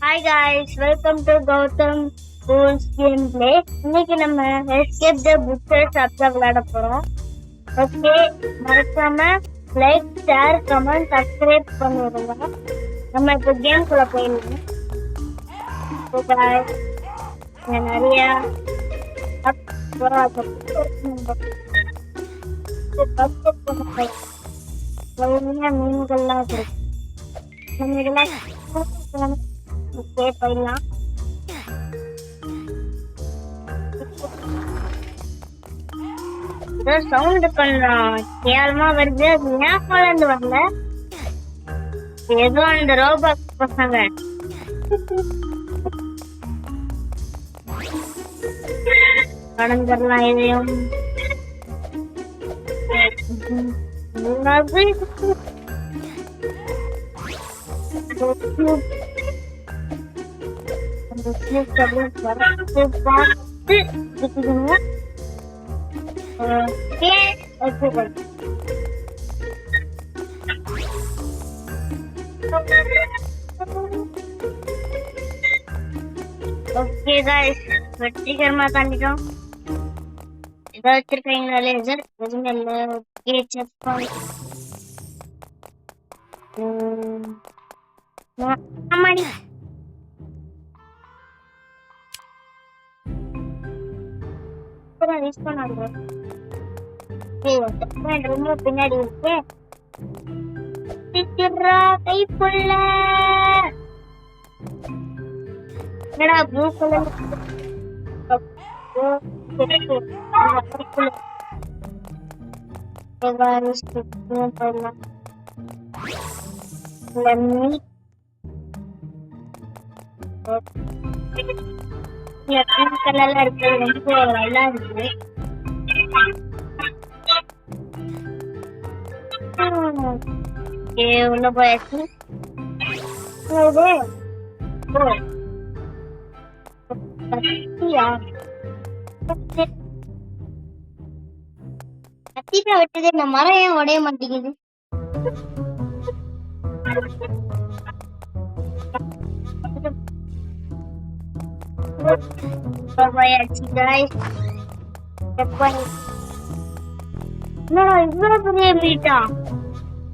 Hi guys, welcome to Gautam Rules Gameplay. இன்னைக்கு நம்ம Escape the Butcher Chapter விளையாட போறோம். ஓகே, மறக்காம லைக், ஷேர், கமெண்ட், சப்ஸ்கிரைப் பண்ணிடுங்க. நம்ம இப்போ கேம்குள்ள போயிடலாம். So guys, நிறைய மீன்கள்லாம் இருக்கு. நம்ம இதெல்லாம் ஓகே போயிடலாம். ஏதோ சவுண்ட் பண்றான், கேவலமா வருது. அது ஏன் போலந்து வரல? ஏதோ அந்த ரோபோட் பசங்க கடந்துடலாம். எதையும் ஓகே गाइस, வெற்றிகரமா தாண்டிட்டோம். இதை வச்சிருக்கீங்களா லேசர்? எதுவுமே இல்லை. ஓகே, செக் பண்ணி ஆமாடி யூஸ் பண்ணாங்க. ரொம்ப பின்னாடி இருக்கு. கைப்புள்ள என்னடா ப்ளூ கலர் கலர்ல இருக்கு. ரொம்ப நல்லா இருக்கு. உள்ள போயாச்சு. கத்திட்டா விட்டது. இந்த மரம் ஏன் உடைய மாட்டேங்குது? என்னடா இவ்வளவு பெரிய மீட்டா?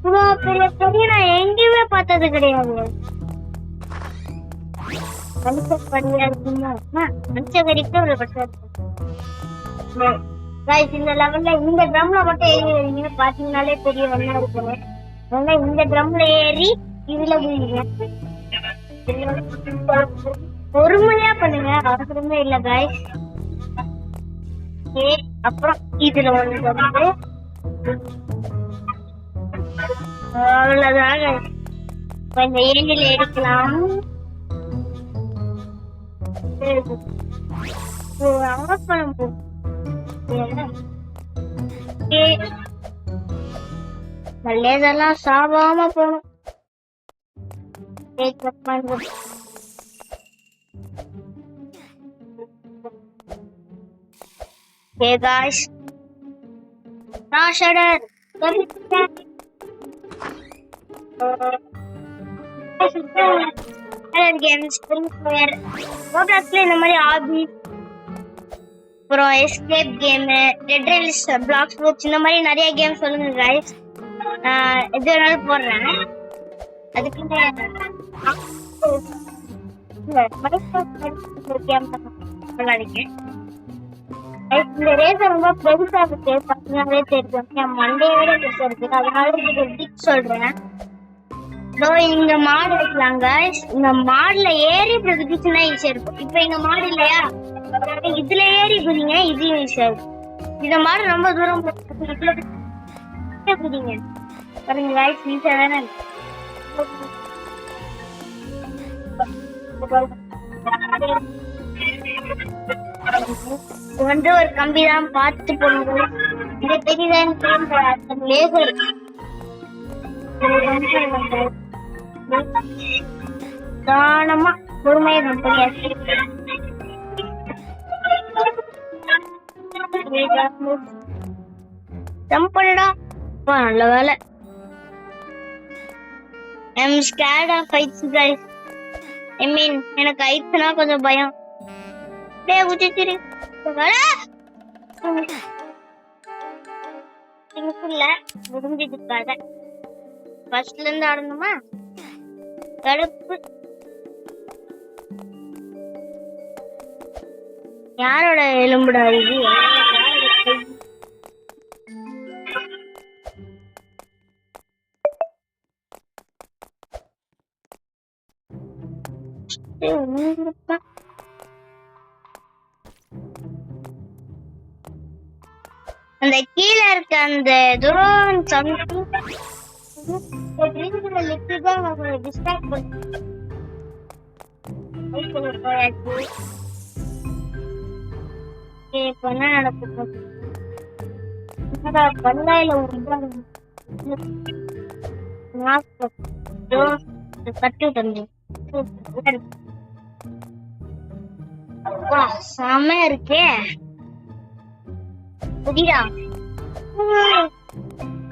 இவ்வளவு பெரிய பெரிய நான் எங்கேயுமே பார்த்தது கிடையாது. மனுஷப்படியா இருக்குமா? மனுஷகரிக்கு ஒரு பட்சம் இருக்கு. இந்த லெவல்ல இந்த ட்ரம்ல மட்டும் ஏறி பாத்தீங்கன்னாலே பெரிய வெள்ளம் இருக்கணும். இந்த ட்ரம்ல ஏறி இதுல போயிருங்க. பொறுமையா பண்ணுங்க, அவசரமே இல்ல गाइस. அப்புறம் இதுல ஒண்ணு வந்து அவ்வளவுதாங்க. கொஞ்சம் ஏணில எடுக்கலாம். லேசர்லாம் சாவாம போகணும். Hey guys, Rashadar, games, Free Fire, Robloxல இந்த மாதிரி ஆபி, அப்புறம் escape game, dead race, black sports, இந்த மாதிரி நிறைய கேம் சொல்லுங்க guys. எது வேணாலும் போடுறேன். அதுக்கு கேம் இந்த ரேசர் ரொம்ப பெருசா இருக்கு. பார்த்தீங்கன்னாலே தெரியும், என் மண்டையோட பெருசா இருக்கு. அதனால இது டிக் சொல்றேன். இங்க மாடு வைக்கலாம் guys. இந்த மாடுல ஏறி குதிச்சுன்னா ஈஸியா இருக்கும். இப்ப இங்க மாடு இல்லையா, இதுல ஏறி குதிங்க, இதையும் ஈஸியா இருக்கும். இந்த மாடு ரொம்ப தூரம் குதிங்க பாருங்க guys, ஈஸியா தானே இருக்கு. வந்து ஒரு கம்பி தான் பார்த்து போடுங்க. இந்த பெரியதான் லேசர் தானமா பொறுமையா கம்பெனி ஜம்ப் பண்ணடா. நல்ல வேலை. I'm scared of heights guys. ஐ மீன் எனக்கு ஐஸ்னா கொஞ்சம் பயம். டேய் குச்சிச்சிரு இல்ல முடிஞ்சதுக்காக ஃபர்ஸ்ட்ல இருந்து ஆடணுமா? கடுப்பு. யாரோட எலும்புடா இது? அந்த கீழே இருக்க அந்த தூரம் செம இருக்கே. புரியுதா?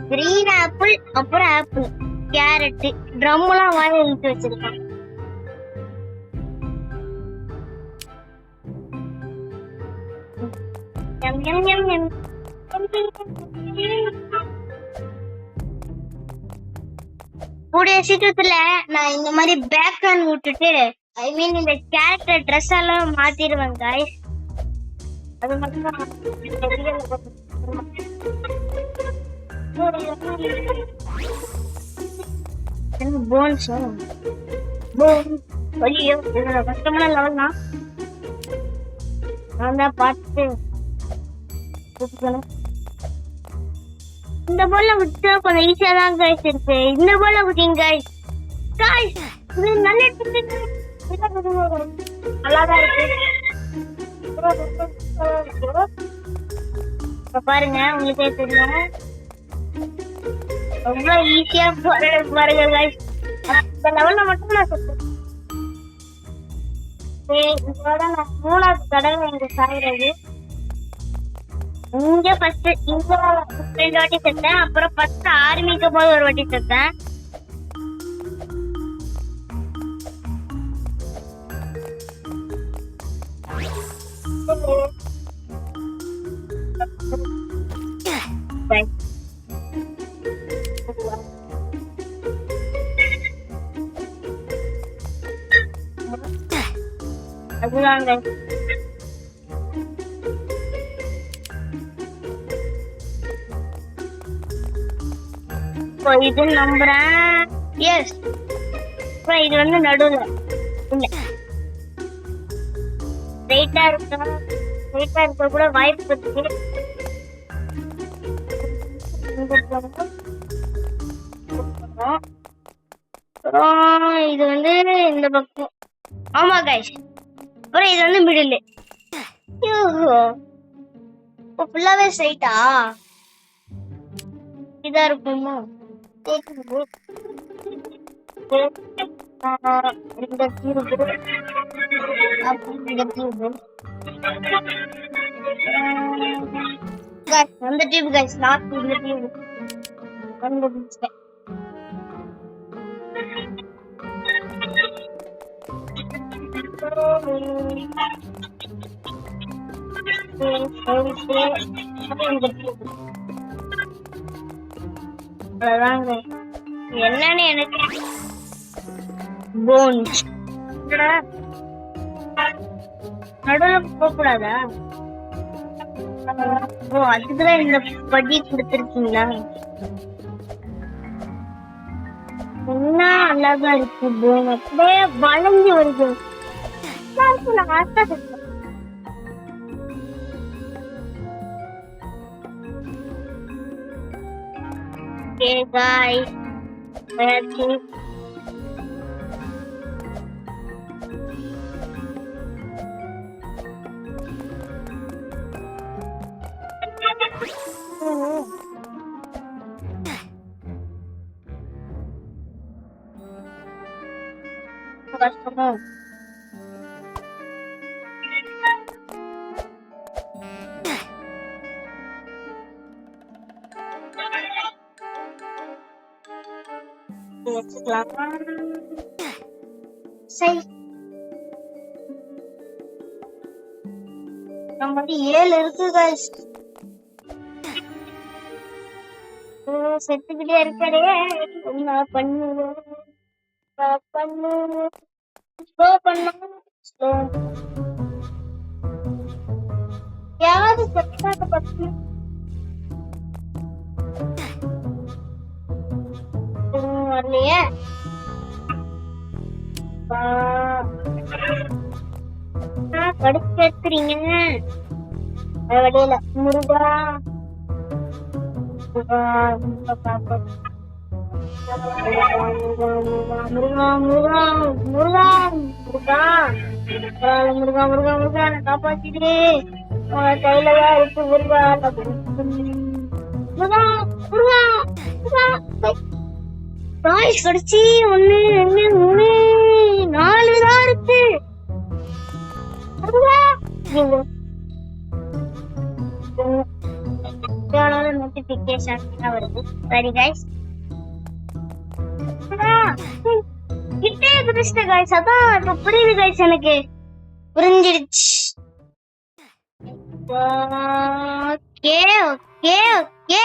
கிரீன் ஆப்பிள், அப்புறம் ஆப்பிள், கேரட், ட்ரம் எல்லாம் வாங்கி இழுத்து வச்சிருக்கான். கூடிய சீக்கிரத்துல நான் இந்த மாதிரி பேக்ரவுண்ட் விட்டுட்டு ஐ மீன் இந்த கேரக்டர் ட்ரெஸ் எல்லாம் மாத்திடுவேன் गाइस. அது மட்டும் தான் போன்ஸ் ஐயோ இதோட கஷ்டமான லெவல் தான். நான் தான் பார்த்து இந்த போல விட்டு கொஞ்சம் ஈஸியா தான் गाइस இருக்கு. இந்த போல விட்டீங்க गाइस இது நல்ல நல்லாதான் இருக்கு. பாருங்க உங்களுக்கே தெரியும் ரொம்ப ஈஸியா பாருங்க गाइस. இந்த லெவல்ல மட்டும் நான் சொல்றேன். இதோட நான் 3வது தடவை இங்க சாயிறது. இங்க ஃபர்ஸ்ட் இங்க 2 வாட்டி செத்தேன். அப்புறம் ஃபர்ஸ்ட் ஆர்மிக்கு போய் ஒரு வாட்டி செத்தேன். அதுதாங்க இது நம்புறேன். எஸ் இது வந்து நடுவுல இல்ல ஸ்ட்ரைட்டா இருக்க கூட வாய்ப்பு இருக்கு. இது வந்து இந்த பக்கம். ஆமா गाइस. அப்புறம் இது வந்து மிடில். ஃபுல்லாவே ஸ்ட்ரைட்டா இதா இருக்குமோ? இந்த டியூப் இந்த டியூப் அந்த டியூப் गाइस நாட் இந்த டியூப் கண்டுபிடிச்சேன். என்னன்னு எனக்கு போன்ஸ் நடுவுல போக கூடாதா? ஓ அதுக்குதான் இந்த படி கொடுத்துருக்கீங்களா? என்ன அழகா இருக்கு போன். அப்படியே வளைஞ்சு வருது. Okay guys, கஷ்டமா வச்சுக்கலாம். சரி நம்மகிட்ட 7 இருக்கு guys. செத்துக்கிட்டே இருக்காரே. என்ன பண்ணுவோம் ஸ்லோ பண்ணும் ஸ்லோ யாரு செத்தாத பத்தி வரலையே. கடுப்பு எடுத்துறீங்க வழியில. முருகா முருகா முருகா முருகா முருகா முருகா முருகா முருகா முருகா காப்பாத்திட்டு கையிலதான் இருக்கு. முருகா முருகா முருகா ராய்ஸ் கடிச்சு 1 2 3 4 தான் இருக்கு. நோட்டிபிகேஷன் வருது. சரி கைஸ் கிட்டே புரிஞ்சுட்ட கைஸ். அதான் இப்ப புரியுது கைஸ், எனக்கு புரிஞ்சிடுச்சு. ஓகே ஓகே ஓகே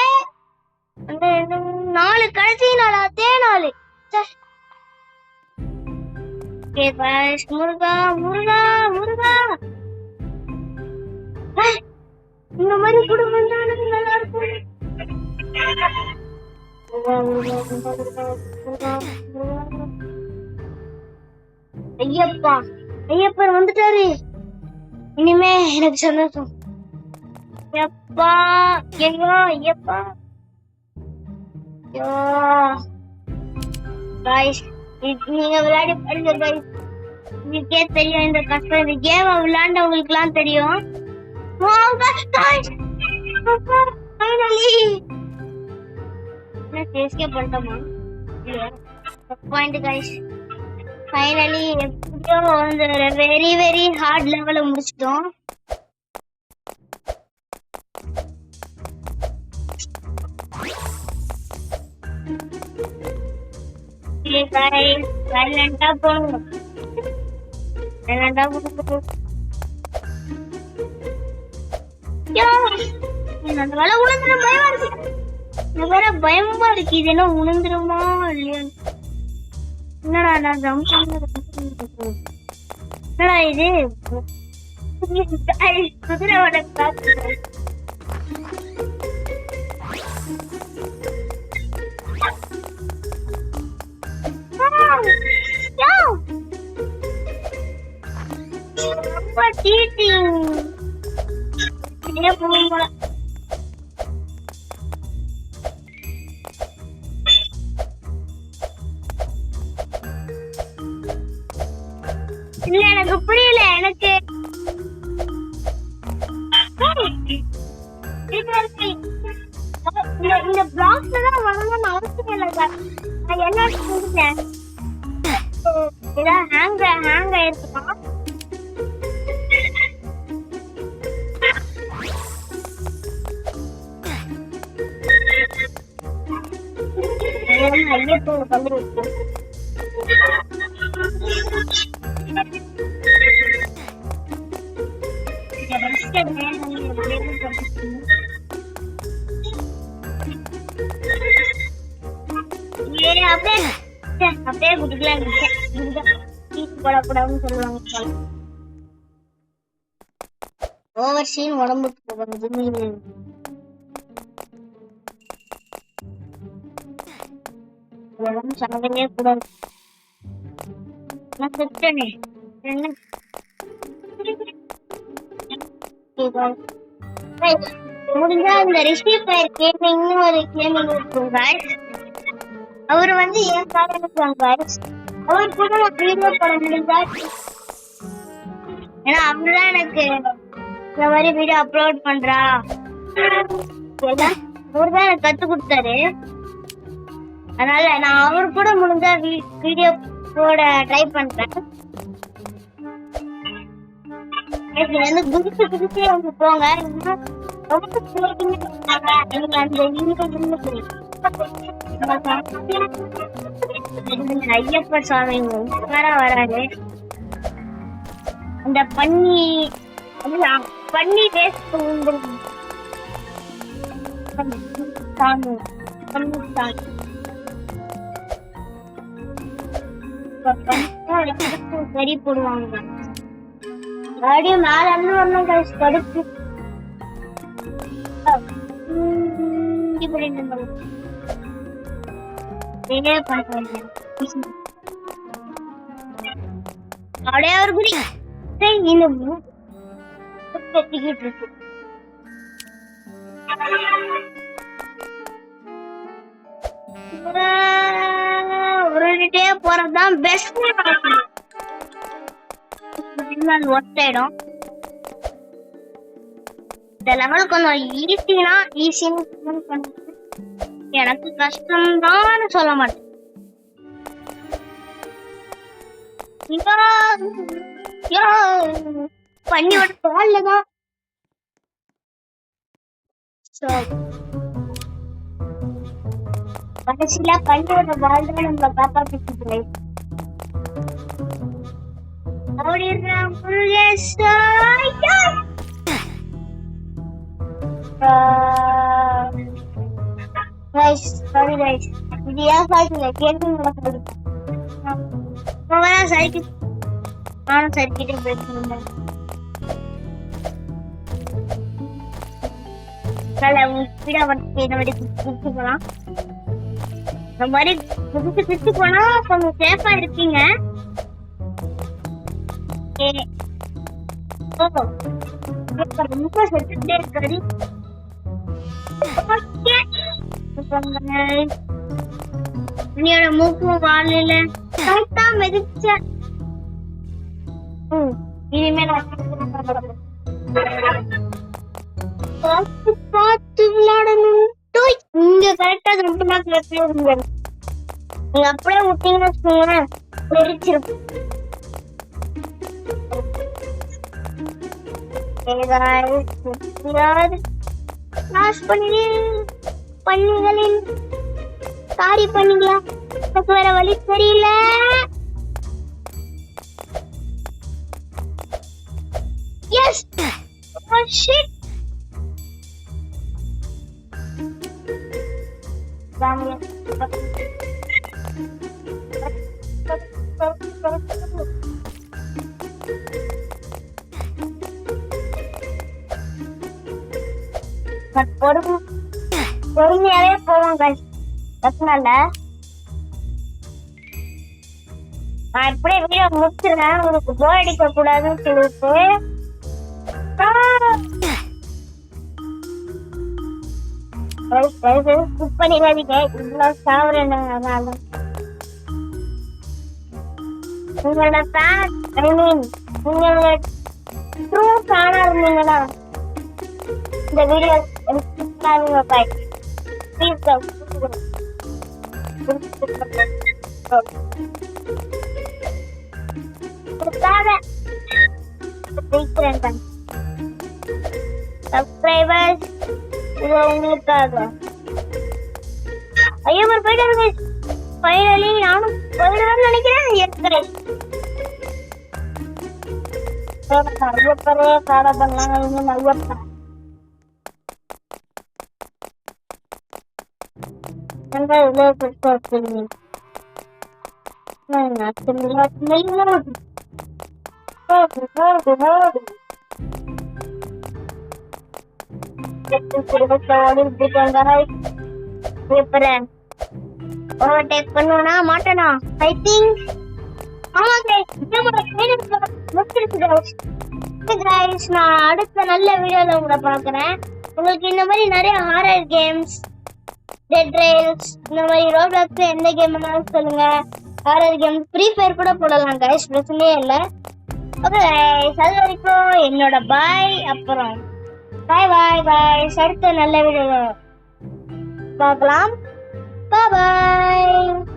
4 கடைசி 4 அதே 4. ஓகே கைஸ் முருகா முருகா முருகா இந்த மாதிரி குடும்பம் தான் எனக்கு நல்லா இருக்கும். ஐயப்பா ஐயப்பர் வந்துட்டாரு. இனிமே எனக்கு சந்தோஷம். ஐயப்பா ஐயோ ஐயப்பா ஐயோ. காய்ஸ் நீங்க விளையாடி பாருங்க காய்ஸ், உங்களுக்கே தெரியும் இந்த கஷ்டம். இந்த கேம் விளையாண்டவங்களுக்கு எல்லாம் தெரியும். பண்ணிட்டோமா பாயிண்ட் காய்ஸ். ஃபைனலி எப்படியோ வெரி வெரி ஹார்ட் லெவல முடிச்சிட்டோம். சைலண்டா போகணும். பயமா இருக்கு. இது என்ன உணர்ந்துருமா இல்லையா? என்னடா நான் ஜம்ப் என்னடா இது குதிரையோட காத்து. இல்ல எனக்கு புரியல. எனக்கு இந்த பிளாக்ல தான் வரணும்னு அவசியம் இல்லை. நான் என்ன செஞ்சுட்டேன், ஏதாவது ஹேங் ஆயிருக்குமா? ஐயப்போ வந்து அப்படியே குடிக்கலாம் போடக்கூடாதுன்னு சொல்லுவாங்க. ஓவர் சீன் உடம்புக்கு போகிறது. சாதனையே கூடாது. நான் செட்டனே முடிஞ்சா இந்த ரிஷி பையர் கேமிங்னு ஒரு கேமிங் இருக்கும் गाइस. அவர் வந்து ஏன் காரணம் गाइस, அவர் கூட நான் வீடியோ போட முடிஞ்சா, ஏன்னா அவர்தான் எனக்கு இந்த மாதிரி வீடியோ அப்லோட் பண்றா அவர்தான் எனக்கு கத்து கொடுத்தாரு. அதனால நான் அவரு கூட முடிஞ்சா வீடியோ போட ட்ரை பண்றேன். வந்து குதிச்சு வந்து போங்க. ஐயப்ப சாமி வராது. அந்த பண்ணி பண்ணி வேஸ்ட் உண்டு தானு சரி போடுவாங்க மறுபடியும் மேல இருந்து வரணும் கைஸ் கடுப்பு அப்படியே ஒரு குடி இந்த பெத்திக்கிட்டு இருக்கு உருண்டுட்டே போறதுதான் பெஸ்ட் ஒட்டாயிடும் இந்த லெவல் கொஞ்சம் ஈஸின்னு எனக்கு கஷ்டம்தான் சொல்ல மாட்டேன் பண்ணியோட பால்லதான் கடைசியில பண்ணியோட பால் தான் நம்மள காப்பாத்திட்டு இது ஏன் சாய்க்கல கேட்டு சைக்கிள் நானும் சைக்கிட்டே போயிருந்தேன் போலாம் இந்த மாதிரி புதுசு பிச்சு போனா கொஞ்சம் சேஃபா இருக்கீங்க ரொம்ப செத்துட்டே இருக்காது என்னோட மூக்கும் வாழல கரெக்டா மெதிச்ச இனிமே பார்த்து விளையாடணும் இங்க கரெக்டா ரொம்ப நீங்க அப்படியே விட்டீங்கன்னு வச்சுக்கோங்களேன் தெரிச்சிருக்கும் பண்ணிகளின் சாரி பண்ணீங்களா எனக்கு வேற வழி தெரியல எஸ் ஷிட் பொறுமையாவே போவாங்க அதனால நான் இப்படியே வீடியோ முடிச்சிருக்கேன் உங்களுக்கு போர் அடிக்க கூடாதுன்னு சொல்லிட்டு குக் பண்ணிடாதீங்க இவ்வளவு சாவரேன் உங்களோட ஃபேன் ஐ மீன் உங்களோட ட்ரூ ஃபேனா இருந்தீங்கன்னா இந்த வீடியோ பாய் ப்ளீஸ் சப்ஸ்கிரைபர்ஸ் இது உங்களுக்காக ஐயோ போயிட்டு ஃபைனலி நானும் போயிடுவேன்னு நினைக்கிறேன் ஐயப்பரே கார பண்ணாங்க இன்னும் ஐயப்பா இவ்வளவு பெருசா வச்சிருக்கீங்க ஓவர்டேக் பண்ணுவனா மாட்டேனா ஐ திங்க் நான் அடுத்த நல்ல வீடியோல உங்களை பாக்குறேன் உங்களுக்கு இந்த மாதிரி நிறைய ஹாரர் கேம்ஸ் டெட் ரெயில்ஸ் இந்த மாதிரி ரோப்ளாக்ஸ் எந்த கேம் வேணாலும் சொல்லுங்க ஹாரர் கேம் ஃப்ரீ ஃபயர் கூட போடலாம் கைஸ் பிரச்சனையே இல்லை ஓகே அது வரைக்கும் என்னோட பாய் அப்புறம் பாய் பாய் பாய் அடுத்த நல்ல வீடியோ பார்க்கலாம் பாய்